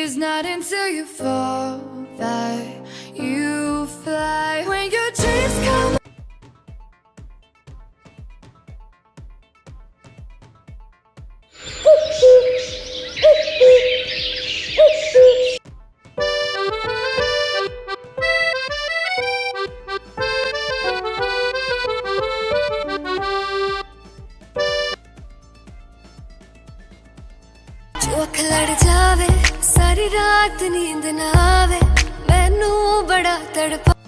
It's not until you fall that you fly. When your dreams come जो अख लड़ जावे सारी रात नींद ना आवे मैनू बड़ा तड़पा